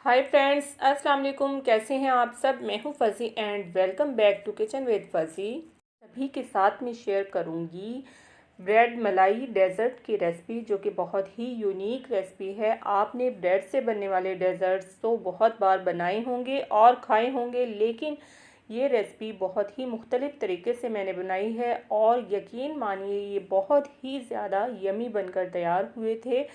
Hi friends, अस्सलाम वालेकुम। कैसे हैं आप सब? मैं हूं Fuzzy and welcome back to kitchen with Fuzzy. सभी के साथ में शेयर करूंगी ब्रेड मलाई डेज़र्ट की रेसिपी, जो कि बहुत ही यूनिक रेसिपी है। आपने ब्रेड से बनने वाले डेज़र्ट्स तो बहुत बार बनाए होंगे और खाए होंगे, लेकिन ये रेसिपी बहुत ही मुख्तलिफ़ तरीके से मैंने बनाई है और यकीन मानिए ये बहुत ही ज़्यादा यमी बनकर तैयार हुए थे।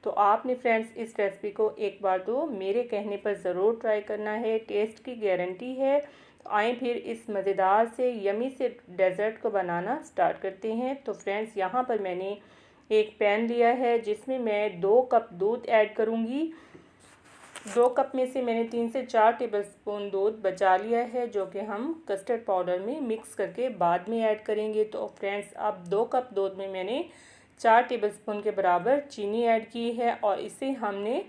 तो आपने फ्रेंड्स इस रेसिपी को एक बार तो मेरे कहने पर ज़रूर ट्राई करना है, टेस्ट की गारंटी है। तो आए फिर इस मज़ेदार से यमी से डेज़र्ट को बनाना स्टार्ट करते हैं। तो फ्रेंड्स यहाँ पर मैंने एक पैन लिया है जिसमें मैं 2 कप दूध ऐड करूँगी। 2 कप में से मैंने 3 से 4 टेबलस्पून दूध बचा लिया है, जो कि हम कस्टर्ड पाउडर में मिक्स करके बाद में ऐड करेंगे। तो फ्रेंड्स अब 2 कप दूध में मैंने 4 टेबलस्पून के बराबर चीनी ऐड की है और इसे हमने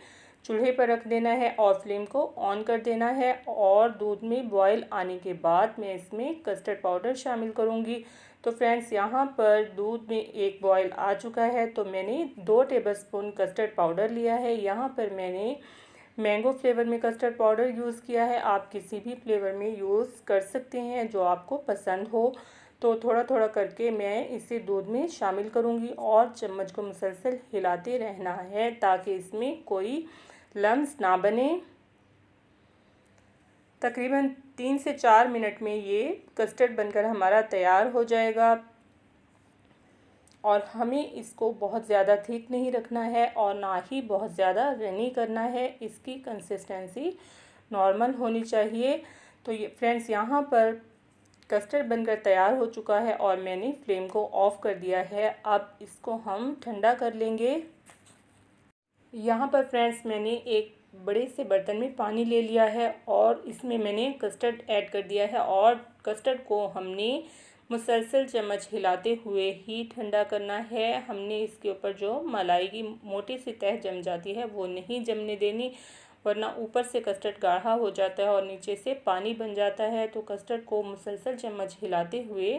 चूल्हे पर रख देना है और फ्लेम को ऑन कर देना है। और दूध में बॉयल आने के बाद मैं इसमें कस्टर्ड पाउडर शामिल करूँगी। तो फ्रेंड्स यहाँ पर दूध में एक बॉयल आ चुका है, तो मैंने 2 टेबलस्पून कस्टर्ड पाउडर लिया है। यहाँ पर मैंने मैंगो फ्लेवर में कस्टर्ड पाउडर यूज़ किया है। आप किसी भी फ्लेवर में यूज़ कर सकते हैं जो आपको पसंद हो। तो थोड़ा थोड़ा करके मैं इसे दूध में शामिल करूंगी और चम्मच को मुसलसल हिलाते रहना है ताकि इसमें कोई लम्स ना बने। तकरीबन 3 से 4 मिनट में ये कस्टर्ड बनकर हमारा तैयार हो जाएगा। और हमें इसको बहुत ज़्यादा थिक नहीं रखना है और ना ही बहुत ज़्यादा रनी करना है। इसकी कंसिस्टेंसी नॉर्मल होनी चाहिए। तो ये फ्रेंड्स यहाँ पर कस्टर्ड बनकर तैयार हो चुका है और मैंने फ्लेम को ऑफ़ कर दिया है। अब इसको हम ठंडा कर लेंगे। यहाँ पर फ्रेंड्स मैंने एक बड़े से बर्तन में पानी ले लिया है और इसमें मैंने कस्टर्ड ऐड कर दिया है और कस्टर्ड को हमने मुसलसल चम्मच हिलाते हुए ही ठंडा करना है। हमने इसके ऊपर जो मलाई की मोटी सी तह जम जाती है वो नहीं जमने देनी, वरना ऊपर से कस्टर्ड गाढ़ा हो जाता है और नीचे से पानी बन जाता है। तो कस्टर्ड को मुसलसल चम्मच हिलाते हुए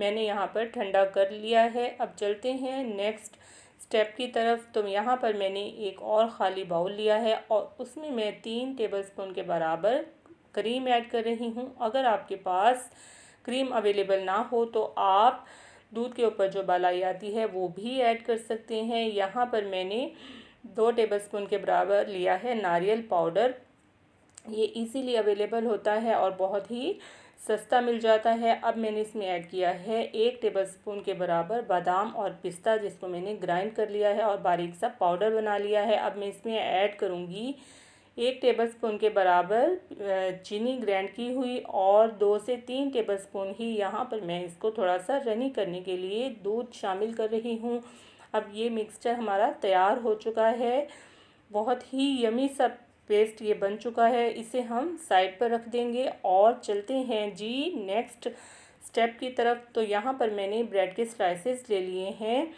मैंने यहाँ पर ठंडा कर लिया है। अब चलते हैं नेक्स्ट स्टेप की तरफ। तो यहाँ पर मैंने एक और ख़ाली बाउल लिया है और उसमें मैं 3 टेबलस्पून के बराबर क्रीम ऐड कर रही हूँ। अगर आपके पास क्रीम अवेलेबल ना हो तो आप दूध के ऊपर जो मलाई आती है वो भी ऐड कर सकते हैं। यहाँ पर मैंने 2 टेबलस्पून के बराबर लिया है नारियल पाउडर। ये इजीली अवेलेबल होता है और बहुत ही सस्ता मिल जाता है। अब मैंने इसमें ऐड किया है 1 टेबलस्पून के बराबर बादाम और पिस्ता, जिसको मैंने ग्राइंड कर लिया है और बारीक सा पाउडर बना लिया है। अब मैं इसमें ऐड करूँगी 1 टेबलस्पून के बराबर चीनी ग्राइंड की हुई और 2 से 3 टेबलस्पून ही यहाँ पर मैं इसको थोड़ा सा रनी करने के लिए दूध शामिल कर रही हूँ। अब ये मिक्सचर हमारा तैयार हो चुका है। बहुत ही यमी सा पेस्ट ये बन चुका है। इसे हम साइड पर रख देंगे और चलते हैं जी नेक्स्ट स्टेप की तरफ। तो यहाँ पर मैंने ब्रेड के स्लाइसेस ले लिए हैं।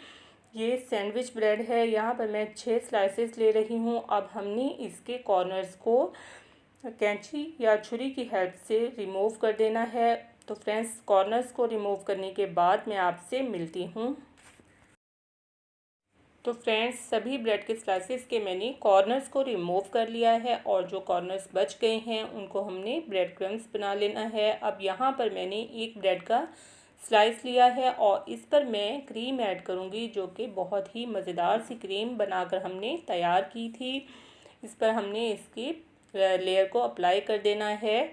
ये सैंडविच ब्रेड है। यहाँ पर मैं 6 स्लाइसेस ले रही हूँ। अब हमने इसके कॉर्नर्स को कैंची या छुरी की हेल्प से रिमूव कर देना है। तो फ्रेंड्स कॉर्नर्स को रिमूव करने के बाद मैं आपसे मिलती हूँ। तो फ्रेंड्स सभी ब्रेड के स्लाइसेस के मैंने कॉर्नर्स को रिमूव कर लिया है और जो कॉर्नर्स बच गए हैं उनको हमने ब्रेड क्रम्स बना लेना है। अब यहाँ पर मैंने एक ब्रेड का स्लाइस लिया है और इस पर मैं क्रीम ऐड करूँगी, जो कि बहुत ही मज़ेदार सी क्रीम बनाकर हमने तैयार की थी। इस पर हमने इसकी लेयर को अप्लाई कर देना है।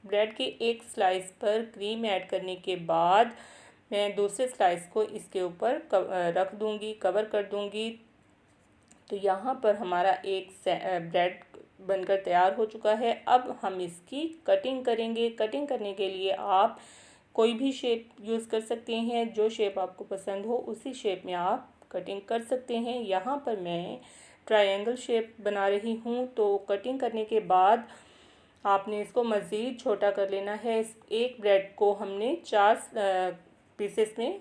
ब्रेड के एक स्लाइस पर क्रीम ऐड करने के बाद मैं दूसरे स्लाइस को इसके ऊपर रख दूंगी, कवर कर दूंगी। तो यहाँ पर हमारा एक ब्रेड बनकर तैयार हो चुका है। अब हम इसकी कटिंग करेंगे। कटिंग करने के लिए आप कोई भी शेप यूज़ कर सकते हैं, जो शेप आपको पसंद हो उसी शेप में आप कटिंग कर सकते हैं। यहाँ पर मैं ट्रायंगल शेप बना रही हूँ। तो कटिंग करने के बाद आपने इसको मज़ीद छोटा कर लेना है। एक ब्रेड को हमने 4 पीसेस में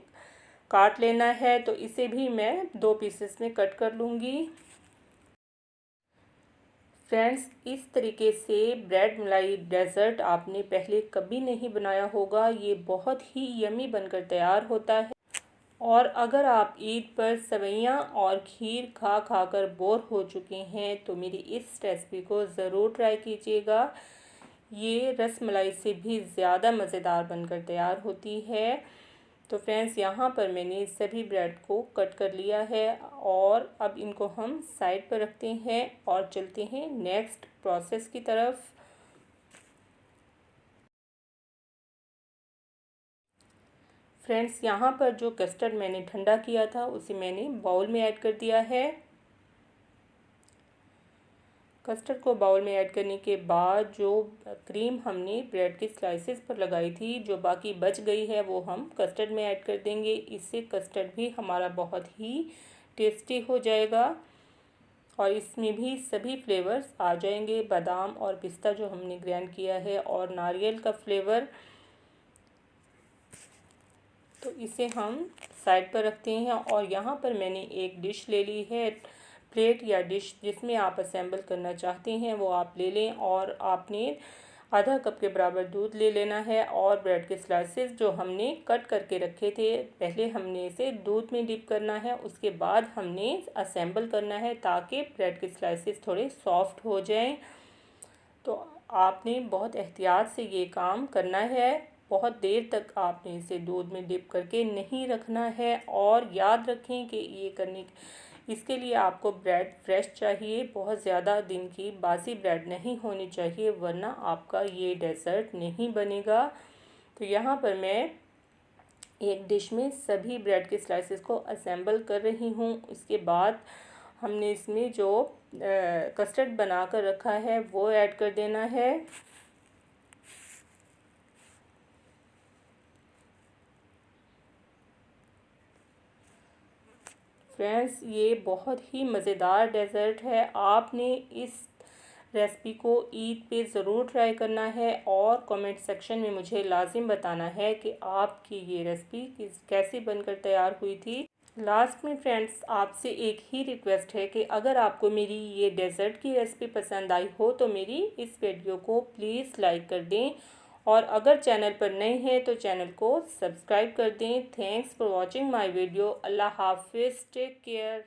काट लेना है। तो इसे भी मैं 2 पीसेस में कट कर लूँगी। फ्रेंड्स इस तरीके से ब्रेड मलाई डेज़र्ट आपने पहले कभी नहीं बनाया होगा। ये बहुत ही यमी बनकर तैयार होता है और अगर आप ईद पर सेवइयाँ और खीर खा खा कर बोर हो चुके हैं तो मेरी इस रेसिपी को ज़रूर ट्राई कीजिएगा। ये रसमलाई से भी ज़्यादा मज़ेदार बनकर तैयार होती है। तो फ्रेंड्स, यहाँ पर मैंने सभी ब्रेड को कट कर लिया है और अब इनको हम साइड पर रखते हैं और चलते हैं नेक्स्ट प्रोसेस की तरफ। फ्रेंड्स, यहाँ पर जो कस्टर्ड मैंने ठंडा किया था उसे मैंने बाउल में ऐड कर दिया है। कस्टर्ड को बाउल में ऐड करने के बाद जो क्रीम हमने ब्रेड के स्लाइसेस पर लगाई थी, जो बाकी बच गई है, वो हम कस्टर्ड में ऐड कर देंगे। इससे कस्टर्ड भी हमारा बहुत ही टेस्टी हो जाएगा और इसमें भी सभी फ्लेवर्स आ जाएंगे। बादाम और पिस्ता जो हमने ग्राइंड किया है और नारियल का फ्लेवर। तो इसे हम साइड पर रखते हैं और यहाँ पर मैंने एक डिश ले ली है, प्लेट या डिश जिसमें आप असेंबल करना चाहते हैं वो आप ले लें। और आपने आधा कप के बराबर दूध ले लेना है और ब्रेड के स्लाइसेस जो हमने कट करके रखे थे, पहले हमने इसे दूध में डिप करना है, उसके बाद हमने असेंबल करना है ताकि ब्रेड के स्लाइसेस थोड़े सॉफ्ट हो जाएं। तो आपने बहुत एहतियात से ये काम करना है। बहुत देर तक आपने इसे दूध में डिप करके नहीं रखना है और याद रखें कि इसके लिए आपको ब्रेड फ्रेश चाहिए, बहुत ज़्यादा दिन की बासी ब्रेड नहीं होनी चाहिए, वरना आपका ये डेज़र्ट नहीं बनेगा। तो यहाँ पर मैं एक डिश में सभी ब्रेड के स्लाइसेस को असेंबल कर रही हूँ। इसके बाद हमने इसमें जो कस्टर्ड बना कर रखा है वो ऐड कर देना है। फ्रेंड्स, ये बहुत ही मज़ेदार डेज़र्ट है। आपने इस रेसिपी को ईद पे ज़रूर ट्राई करना है और कमेंट सेक्शन में मुझे लाजिम बताना है कि आपकी ये रेसिपी कैसी बनकर तैयार हुई थी। लास्ट में फ्रेंड्स, आपसे एक ही रिक्वेस्ट है कि अगर आपको मेरी ये डेज़र्ट की रेसिपी पसंद आई हो तो मेरी इस वीडियो को प्लीज़ लाइक कर दें और अगर चैनल पर नए हैं तो चैनल को सब्सक्राइब कर दें। Thanks for watching my video. अल्लाह हाफिज़, टेक केयर।